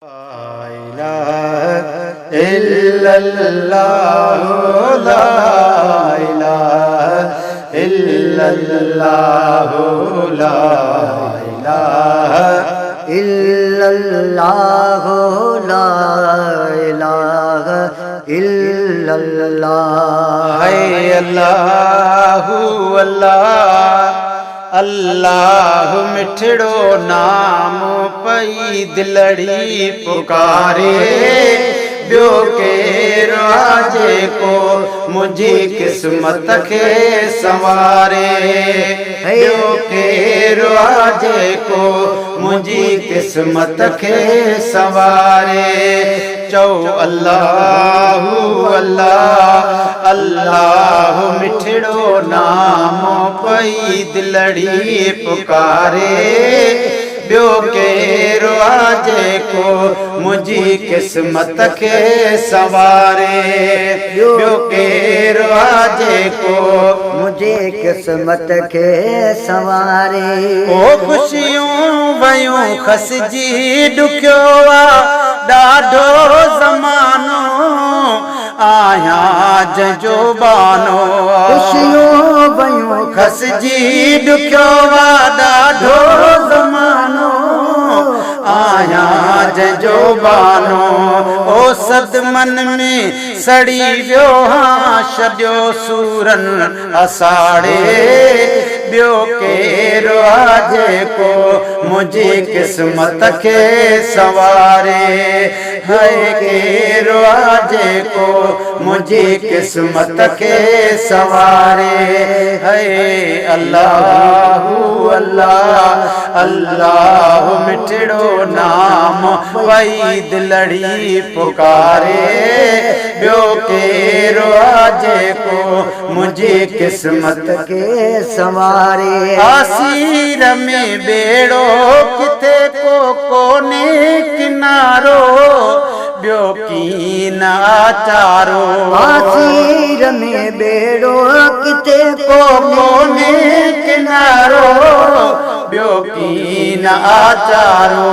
لا إله إلا الله لا إله إلا الله لا إله إلا الله لا إله إلا الله है अल्लाह अल्लाह अल्लाह मिठड़ो नाम पई दिलड़ी पुकारे ॿियो केरु आजे को मुंहिंजी क़िस्मत खे संवारे ॿियो केरु आजे को मुंहिंजी क़िस्मत खे संवारे चओ अल्लाह अल्लाह अल्लाह मिठड़ो नाम पई दिलड़ी पुकारे ॿियो केरु आजे को मुंहिंजी क़िस्मत खे संवारे ॿियो केरु आजे को मुंहिंजी क़िस्मत खे संवारे ओ ख़ुशियूं वयूं खसिजी ॾुखियो आहे ॾाढो ज़मानो आहियां जंहिंजो बानो ख़ुशियूं वयूं खसिजी ॾुखियो आहे ॾाढो ज़मानो आहियां जंहिंजो बानो ओ सदमन में सड़ी वियो हा छॾियो सूरनि असाड़े ॿियो केरु आजे को मुंहिंजी क़िस्मत खे संवारे है केरु आजे को मुंहिंजी क़िस्मत खे संवारे है अल्लाह अल्लाह अल्लाह मिठड़ो नाम वई दिलड़ी पुकारे ॿियो केरु आजे को मुंहिंजी क़िस्मत खे संवारे आसीर में बेड़ो किथे को कोने किनारो ॿियो कीन आचारो आसीर में बेड़ो किथे को कोने किनारो ॿियो कीन आचारो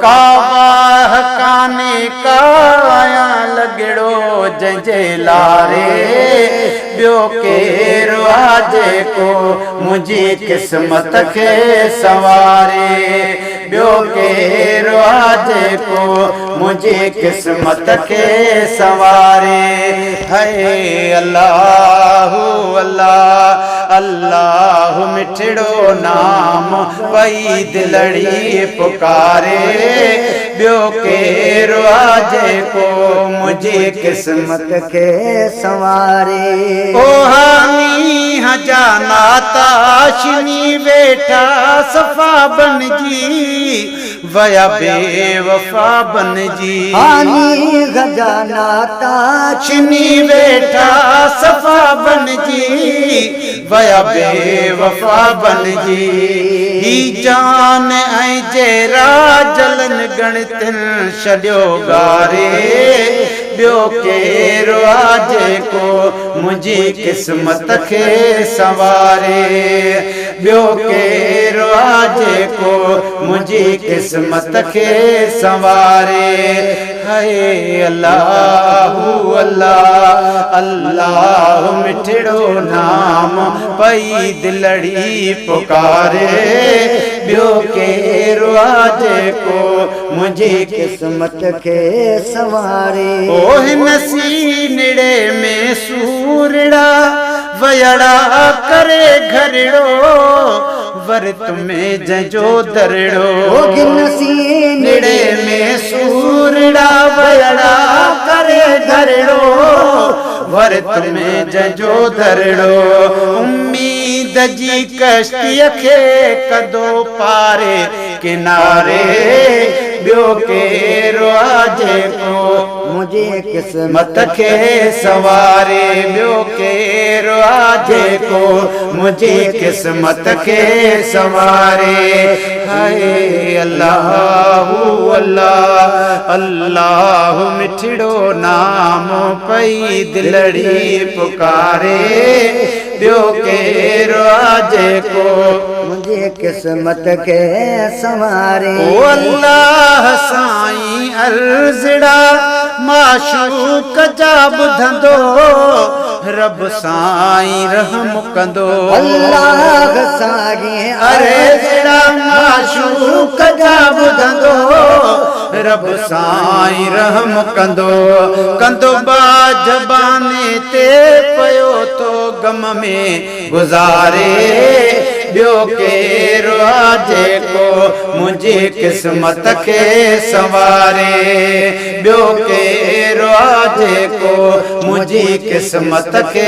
कावाह काने काया लॻड़ो जंहिंजे लारे ॿियो केरु आजे को मुंहिंजी क़िस्मत खे संवारे ॿियो केरु आजे को मुंहिंजी क़िस्मत खे संवारे है अल्लाह अल्लाह अल्लाह मिठड़ो नाम पई दिलड़ी पुकारे ॿियो केरु आजे को मुंहिंजी क़िस्मत खे संवारे ओ हानी हजा नाता शिनी वेठा सफ़ा बनजी वया बेवफा बनजी हानी खजाना शिनी वेठा सफ़ा बनजी वया बेवफा बनजी ही जान ऐं जेरा जलन गणतिन छॾियो गारे ॿियो केरु आजे को मुंहिंजी क़िस्मत खे संवारे ॿियो केरु आजे को मुंहिंजी क़िस्मत खे संवारे है अल्लाह अल्लाह अल्लाह मिठड़ो नाम पई दिलड़ी पुकारे ॿियो केरु आजे को मुंहिंजी क़िस्मत खे संवारे ओ हिन सीनड़े में सूरड़ा वयड़ा करे घरड़ो वर तुम्हें जंहिंजो दरड़ो हिन सीनड़े में सूरड़ा वयड़ा करे घरड़ो वर तुम्हें जंहिंजो दरड़ो उम्मीद जी कश्तीअ खे कदो पारे किनारे ॿियो केरु आजे को मुंहिंजी क़िस्मत खे संवारे ॿियो केरु आजे को मुंहिंजी क़िस्मत खे संवारे है अल्लाह अल्लाह अल्लाह मिठड़ो नाम पई दिलड़ी पुकारे ॿियो केरु आजे को मुंहिंजी किस्मत खे संवारे। ओ अल्लाह साईं माशूक जा ॿुधंदो रब साईं रहम कंदो अल्लाह साईं अरे जड़ा माशूक जा ॿुधंदो रब साईं रहम कंदो कंदो बाज़बाने ते पयो तो गम में गुज़ारे ॿियो केरु आहे जेको मुंहिंजी क़िस्मत खे संवारे ॿियो केरु आहे जेको मुंहिंजी क़िस्मत खे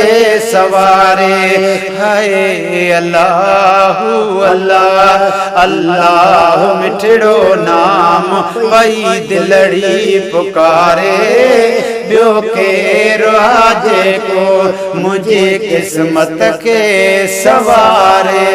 संवारे हाय अल्लाह अल्लाह अल्लाह मिठड़ो नाम वही दिलड़ी पुकारे ॿियो केरु आहे जेको मुंहिंजी क़िस्मत खे संवारे